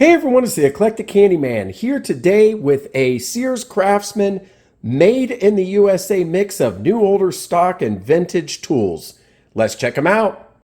Hey everyone, it's the Eclectic Candyman here today with a Sears Craftsman made in the USA mix of new older stock and vintage tools. Let's check them out.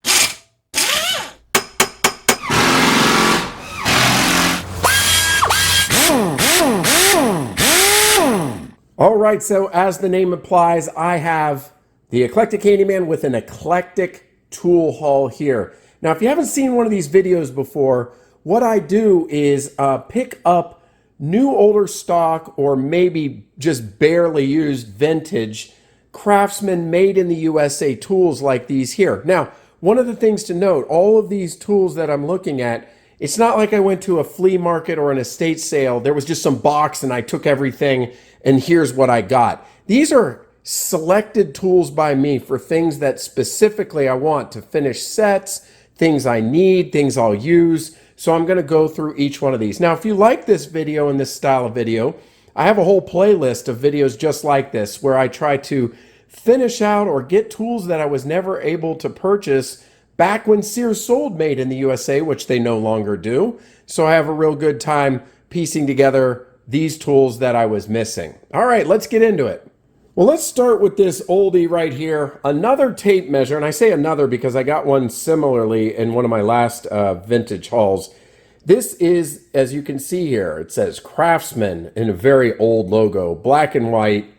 Alright, so as the name implies, I have the Eclectic Candyman with an eclectic tool haul here. Now if you haven't seen one of these videos before, what I do is pick up new older stock or maybe just barely used vintage Craftsman made in the USA tools like these here. Now, one of the things to note, all of these tools that I'm looking at, it's not like I went to a flea market or an estate sale. There was just some box and I took everything and here's what I got. These are selected tools by me for things that specifically I want to finish sets, things I need, things I'll use. So I'm going to go through each one of these. Now, if you like this video and this style of video, I have a whole playlist of videos just like this where I try to finish out or get tools that I was never able to purchase back when Sears sold made in the USA, which they no longer do. So I have a real good time piecing together these tools that I was missing. All right, let's get into it. Well, let's start with this oldie right here. Another tape measure, and I say another because I got one similarly in one of my last vintage hauls. This is, as you can see here, it says Craftsman in a very old logo, black and white,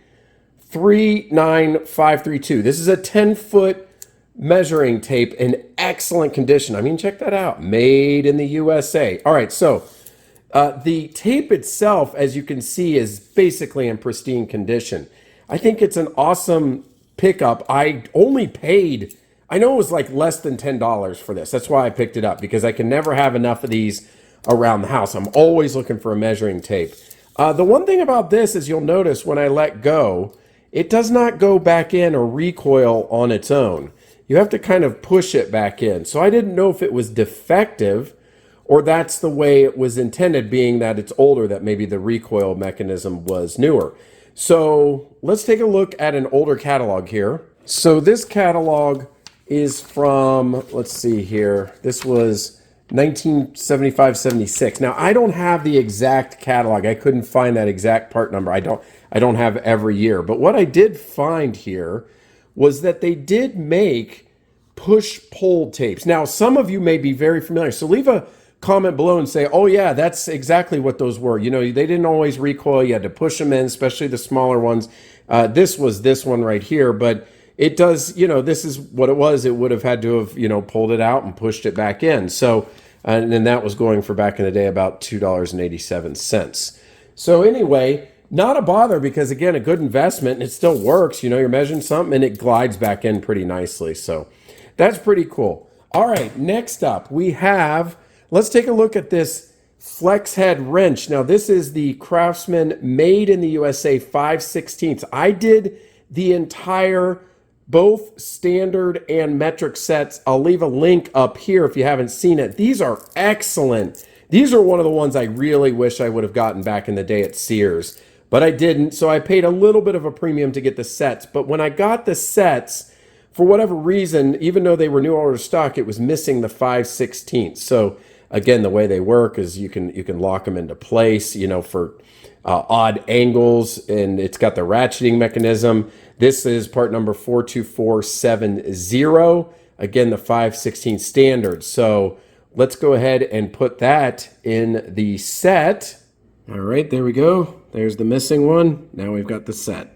39532. This is a 10-foot measuring tape in excellent condition. I mean, check that out. Made in the USA. All right, so the tape itself, as you can see, is basically in pristine condition. I think it's an awesome pickup. I only paid, I know it was like less than $10 for this. That's why I picked it up, because I can never have enough of these around the house. I'm always looking for a measuring tape. The one thing about this is you'll notice when I let go, it does not go back in or recoil on its own. You have to kind of push it back in. So I didn't know if it was defective or that's the way it was intended, being that it's older, that maybe the recoil mechanism was newer. So let's take a look at an older catalog here. So this catalog is from, let's see here, this was 1975-76. Now I don't have the exact catalog. I couldn't find that exact part number. I don't have every year. But what I did find here was that they did make push-pull tapes. Now some of you may be very familiar. So leave a comment below and say, oh yeah, that's exactly what those were. You know, they didn't always recoil. You had to push them in, especially the smaller ones. This was this one right here, but it does, you know, this is what it was. It would have had to have, you know, pulled it out and pushed it back in. So, and then that was going for back in the day about $2.87. So anyway, not a bother, because again, a good investment and it still works. You know, you're measuring something and it glides back in pretty nicely. So that's pretty cool. All right, next up we have, let's take a look at this flex head wrench. Now this is the Craftsman made in the USA 5/16. I did the entire, both standard and metric sets. I'll leave a link up here if you haven't seen it. These are excellent. These are one of the ones I really wish I would have gotten back in the day at Sears, but I didn't. So I paid a little bit of a premium to get the sets. But when I got the sets, for whatever reason, even though they were new older stock, it was missing the 5/16. So again, the way they work is you can lock them into place, you know, for odd angles, and it's got the ratcheting mechanism. This is part number 42470. Again, the 5/16 standard. So let's go ahead and put that in the set. All right, there we go. There's the missing one. Now we've got the set.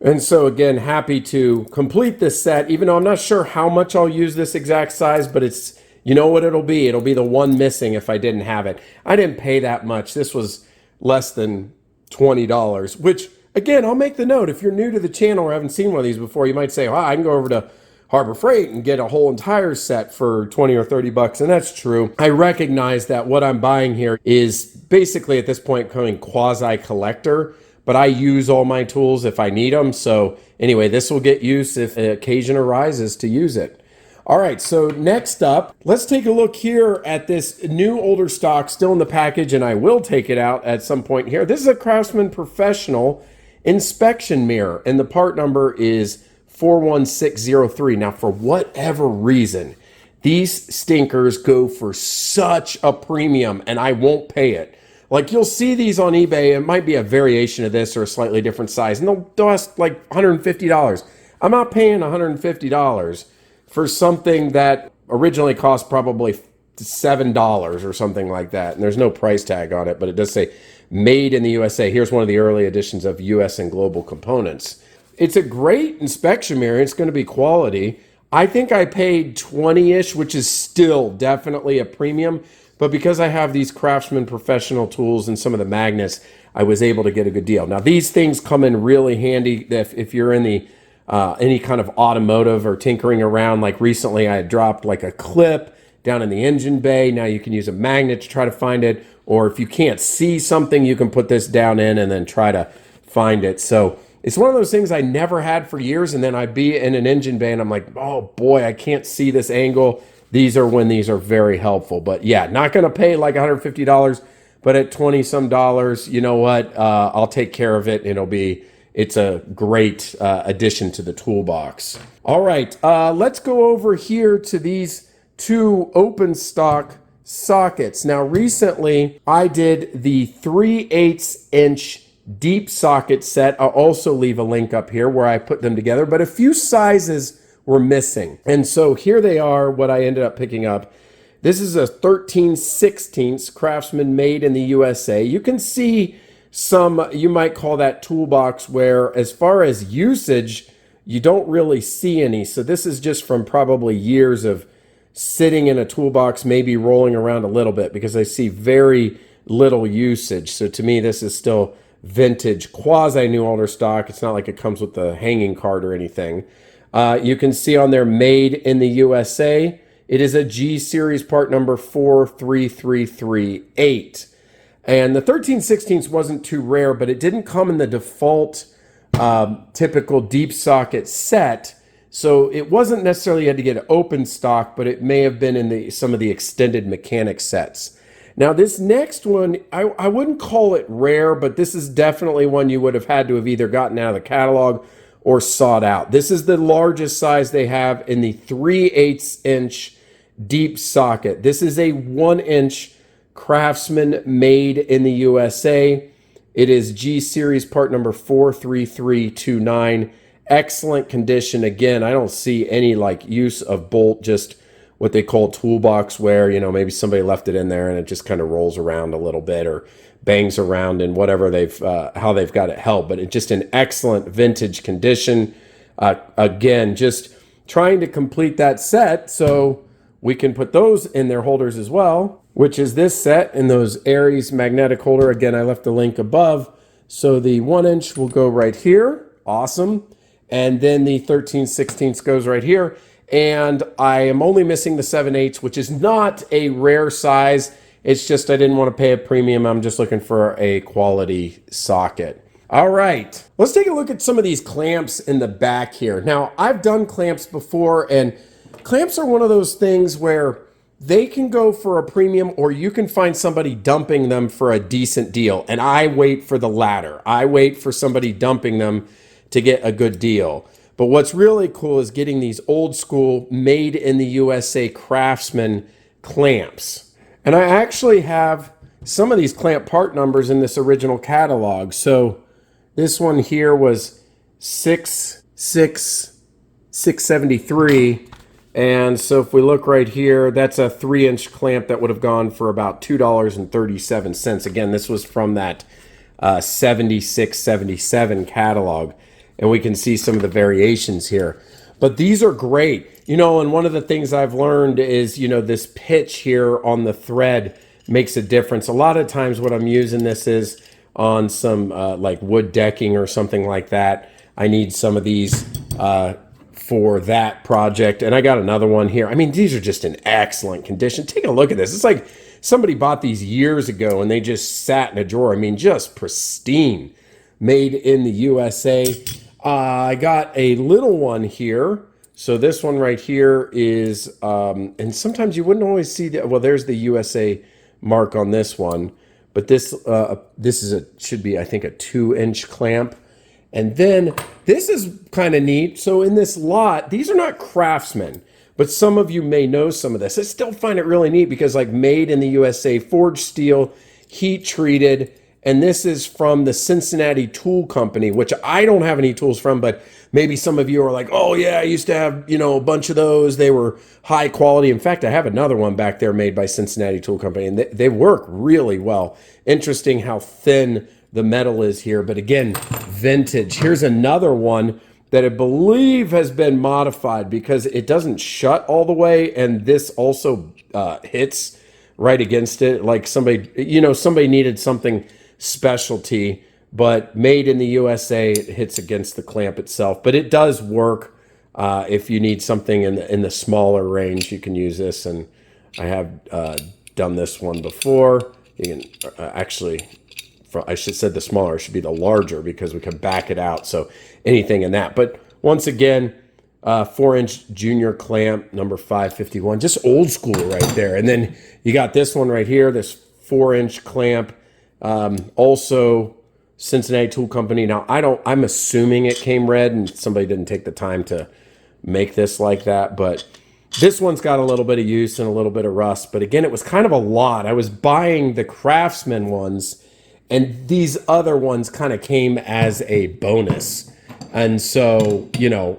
And so again, happy to complete this set, even though I'm not sure how much I'll use this exact size, but it's, you know what it'll be? It'll be the one missing if I didn't have it. I didn't pay that much. This was less than $20, which again, I'll make the note. If you're new to the channel or haven't seen one of these before, you might say, oh, I can go over to Harbor Freight and get a whole entire set for 20 or 30 bucks. And that's true. I recognize that what I'm buying here is basically at this point coming quasi collector, but I use all my tools if I need them. So anyway, this will get used if an occasion arises to use it. All right, so next up, let's take a look here at this new older stock still in the package, and I will take it out at some point here. This is a Craftsman Professional inspection mirror, and the part number is 41603. Now, for whatever reason, these stinkers go for such a premium, and I won't pay it. Like, you'll see these on eBay. It might be a variation of this or a slightly different size, and they'll cost like $150. I'm not paying $150 for something that originally cost probably $7 or something like that. And there's no price tag on it, but it does say made in the USA. Here's one of the early editions of US and Global Components. It's a great inspection mirror. It's going to be quality. I think I paid 20-ish, which is still definitely a premium. But because I have these Craftsman professional tools and some of the magnets, I was able to get a good deal. Now, these things come in really handy if you're in the any kind of automotive or tinkering around. Like recently, I had dropped like a clip down in the engine bay. Now you can use a magnet to try to find it. Or if you can't see something, you can put this down in and then try to find it. So it's one of those things I never had for years. And then I'd be in an engine bay and I'm like, oh boy, I can't see this angle. These are when these are very helpful. But yeah, not going to pay like $150, but at 20 some dollars, you know what? I'll take care of it. It's a great addition to the toolbox. All right, let's go over here to these two open stock sockets. Now, recently I did the 3/8 inch deep socket set. I'll also leave a link up here where I put them together, but a few sizes were missing. And so here they are, what I ended up picking up. This is a 13/16 Craftsman made in the USA. You can see some, you might call that toolbox, where as far as usage, you don't really see any. So this is just from probably years of sitting in a toolbox, maybe rolling around a little bit, because I see very little usage. So to me, this is still vintage, quasi new older stock. It's not like it comes with the hanging card or anything. You can see on there, made in the USA. It is a G series part number 43338. And the 13/16 wasn't too rare, but it didn't come in the default typical deep socket set. So it wasn't necessarily you had to get open stock, but it may have been in some of the extended mechanic sets. Now this next one, I wouldn't call it rare, but this is definitely one you would have had to have either gotten out of the catalog or sought out. This is the largest size they have in the 3/8 inch deep socket. This is a 1-inch Craftsman made in the USA. It is G series part number 43329. Excellent condition. Again, I don't see any like use of bolt, just what they call toolbox wear. You know, maybe somebody left it in there and it just kind of rolls around a little bit or bangs around in whatever how they've got it held. But it's just an excellent vintage condition. Again, just trying to complete that set so we can put those in their holders as well, which is this set in those Aries magnetic holder. Again, I left the link above. So the 1-inch will go right here. Awesome. And then the 13/16 goes right here. And I am only missing the 7/8, which is not a rare size. It's just I didn't want to pay a premium. I'm just looking for a quality socket. All right, let's take a look at some of these clamps in the back here. Now, I've done clamps before, and clamps are one of those things where they can go for a premium, or you can find somebody dumping them for a decent deal. And I wait for the latter. I wait for somebody dumping them to get a good deal. But what's really cool is getting these old school made in the USA Craftsman clamps. And I actually have some of these clamp part numbers in this original catalog. So this one here was 66673. And so if we look right here, that's a 3-inch clamp that would have gone for about $2.37. Again, this was from that 76-77 catalog. And we can see some of the variations here. But these are great. You know, and one of the things I've learned is, you know, this pitch here on the thread makes a difference. A lot of times what I'm using this is on some like wood decking or something like that. I need some of these for that project. And I got another one here. I mean, these are just in excellent condition. Take a look at this. It's like somebody bought these years ago and they just sat in a drawer. I mean, just pristine. Made in the USA. I got a little one here. So this one right here is, and sometimes you wouldn't always see the, well, there's the USA mark on this one, but this is should be, I think, a 2-inch clamp. And then this is kind of neat. So in this lot, these are not Craftsman, but some of you may know some of this. I still find it really neat because like made in the USA, forged steel, heat treated, and this is from the Cincinnati Tool Company, which I don't have any tools from, but maybe some of you are like, oh yeah, I used to have, a bunch of those. They were high quality. In fact, I have another one back there made by Cincinnati Tool Company, and they work really well. Interesting how thin the metal is here, but again, vintage. Here's another one that I believe has been modified because it doesn't shut all the way, and this also hits right against it. Like somebody needed something specialty, but made in the USA, it hits against the clamp itself. But it does work. If you need something in the smaller range, you can use this, and I have done this one before. You can actually, I should said the smaller, it should be the larger because we can back it out. So anything in that. But once again, 4-inch junior clamp, number 551, just old school right there. And then you got this one right here, this 4-inch clamp, also Cincinnati Tool Company. Now I'm assuming it came red and somebody didn't take the time to make this like that, but this one's got a little bit of use and a little bit of rust. But again, it was kind of a lot. I was buying the Craftsman ones, and these other ones kind of came as a bonus. And so,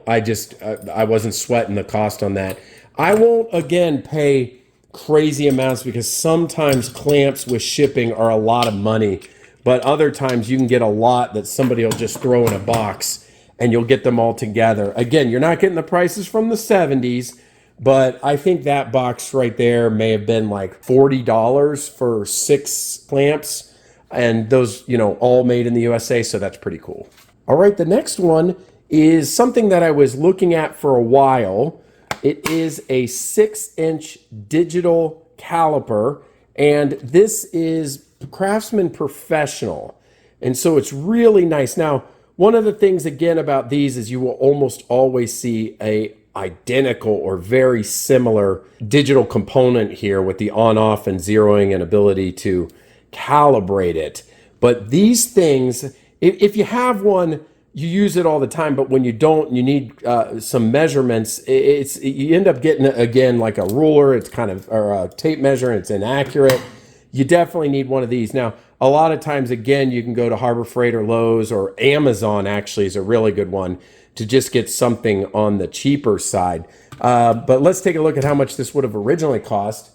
I wasn't sweating the cost on that. I won't, again, pay crazy amounts because sometimes clamps with shipping are a lot of money. But other times you can get a lot that somebody will just throw in a box and you'll get them all together. Again, you're not getting the prices from the 70s, but I think that box right there may have been like $40 for 6 clamps. And those, all made in the USA, so that's pretty cool. All right, the next one is something that I was looking at for a while. It is a 6-inch digital caliper, and this is Craftsman Professional. And so it's really nice. Now, one of the things, again, about these is you will almost always see a identical or very similar digital component here with the on-off and zeroing and ability to calibrate it. But these things, if you have one, you use it all the time, but when you don't, you need some measurements. You end up getting, again, like a ruler, it's kind of, or a tape measure, and it's inaccurate. You definitely need one of these. Now, a lot of times, again, you can go to Harbor Freight or Lowe's, or Amazon actually is a really good one to just get something on the cheaper side. But let's take a look at how much this would have originally cost.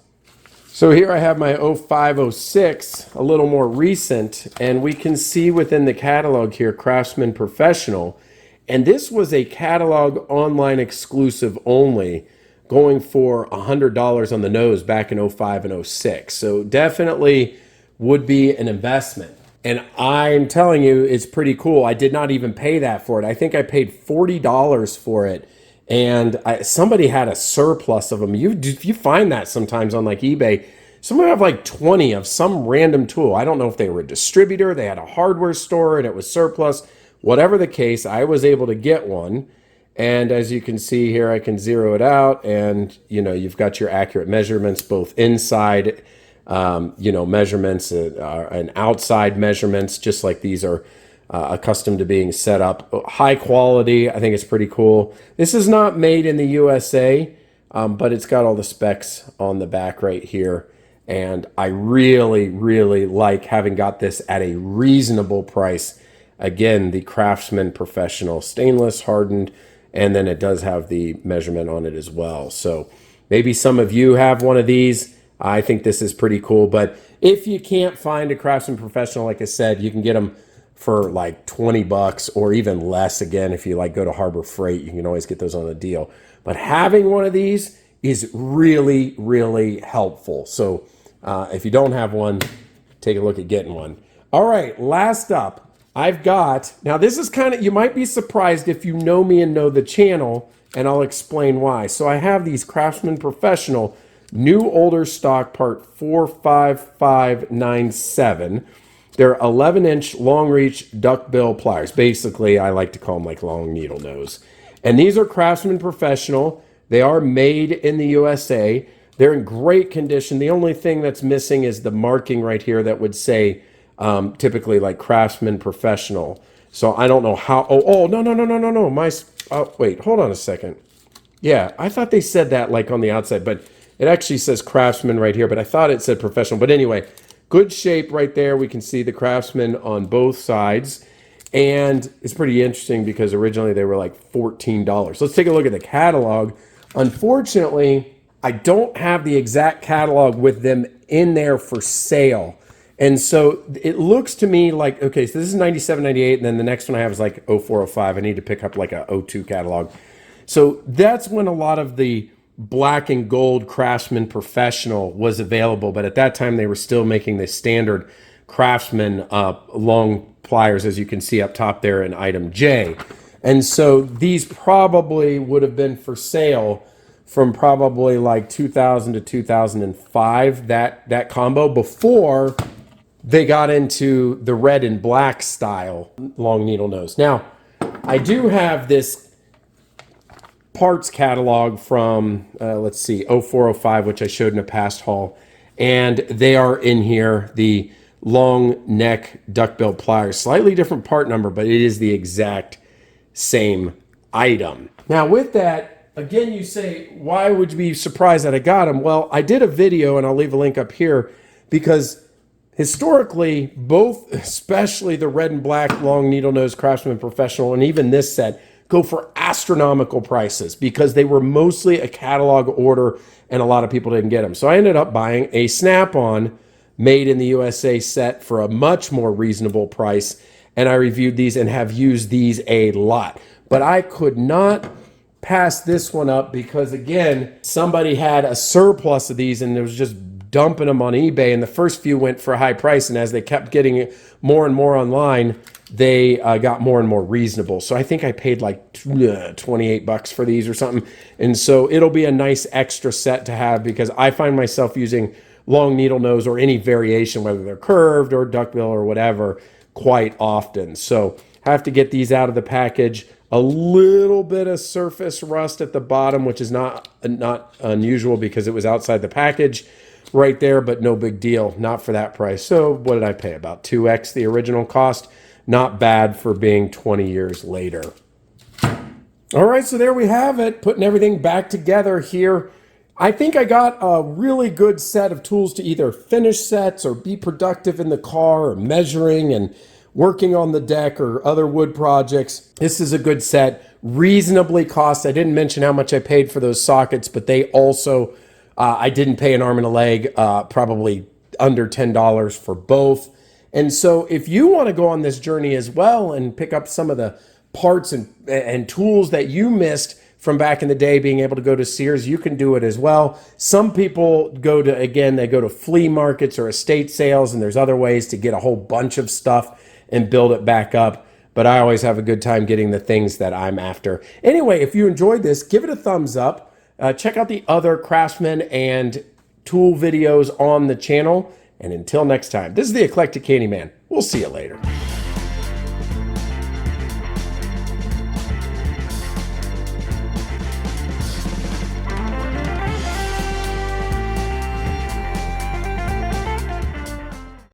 So here I have my 0506, a little more recent, and we can see within the catalog here, Craftsman Professional. And this was a catalog online exclusive only, going for $100 on the nose back in 05 and 06. So definitely would be an investment. And I'm telling you, it's pretty cool. I did not even pay that for it. I think I paid $40 for it. And somebody had a surplus of them. You find that sometimes on like eBay. Someone have like 20 of some random tool. I don't know if they were a distributor, they had a hardware store, and it was surplus. Whatever the case, I was able to get one. And as you can see here, I can zero it out, and you've got your accurate measurements, both inside, measurements and outside measurements, just like these are accustomed to being set up. High quality, I think it's pretty cool. This is not made in the USA, but it's got all the specs on the back right here. And I really, really like having got this at a reasonable price. Again, the Craftsman Professional, stainless, hardened, and then it does have the measurement on it as well. So maybe some of you have one of these. I think this is pretty cool. But if you can't find a Craftsman Professional, like I said, you can get them for like 20 bucks or even less. Again, if you go to Harbor Freight, you can always get those on a deal. But having one of these is really, really helpful. So if you don't have one, take a look at getting one. All right, last up, I've got, now this is kind of, you might be surprised if you know me and know the channel, and I'll explain why. So I have these Craftsman Professional new older stock part 45597. They're 11-inch long reach duckbill pliers. Basically, I like to call them like long needle nose. And these are Craftsman Professional. They are made in the USA. They're in great condition. The only thing that's missing is the marking right here that would say typically like Craftsman Professional. So I don't know how, no. Wait, hold on a second. Yeah, I thought they said that like on the outside, but it actually says Craftsman right here, but I thought it said professional. But anyway, good shape right there. We can see the Craftsman on both sides. And it's pretty interesting because originally they were like $14. Let's take a look at the catalog. Unfortunately, I don't have the exact catalog with them in there for sale. And so it looks to me like, okay, so this is 97, 98, and then the next one I have is like 04, 05. I need to pick up like a 02 catalog. So that's when a lot of the black and gold Craftsman Professional was available. But at that time, they were still making the standard Craftsman long pliers, as you can see up top there in item J. And so these probably would have been for sale from probably like 2000 to 2005, that combo, before they got into the red and black style long needle nose. Now, I do have this parts catalog from, let's see, 0405, which I showed in a past haul. And they are in here, the long neck duckbill pliers. Slightly different part number, but it is the exact same item. Now with that, again, you say, why would you be surprised that I got them? Well, I did a video, and I'll leave a link up here, because historically, both, especially the red and black long needle nose Craftsman Professional, and even this set, go for astronomical prices because they were mostly a catalog order and a lot of people didn't get them. So I ended up buying a Snap-on made in the USA set for a much more reasonable price. And I reviewed these and have used these a lot. But I could not pass this one up because, again, somebody had a surplus of these and it was just dumping them on eBay. And the first few went for a high price. And as they kept getting more and more online, they got more and more reasonable. So I think I paid like 28 bucks for these or something. And so it'll be a nice extra set to have because I find myself using long needle nose or any variation, whether they're curved or duckbill or whatever, quite often. So have to get these out of the package. A little bit of surface rust at the bottom, which is not unusual because it was outside the package right there, but no big deal, not for that price. So what did I pay? About 2x the original cost. Not bad for being 20 years later. All right, so there we have it, putting everything back together here. I think I got a really good set of tools to either finish sets or be productive in the car or measuring and working on the deck or other wood projects. This is a good set, reasonably cost. I didn't mention how much I paid for those sockets, but they also, I didn't pay an arm and a leg, probably under $10 for both. And so if you want to go on this journey as well and pick up some of the parts and tools that you missed from back in the day, being able to go to Sears, you can do it as well. Some people go to, again, they go to flea markets or estate sales, and there's other ways to get a whole bunch of stuff and build it back up. But I always have a good time getting the things that I'm after. Anyway, if you enjoyed this, give it a thumbs up. Check out the other Craftsman and tool videos on the channel. And until next time, this is the Eclectic Candyman. We'll see you later.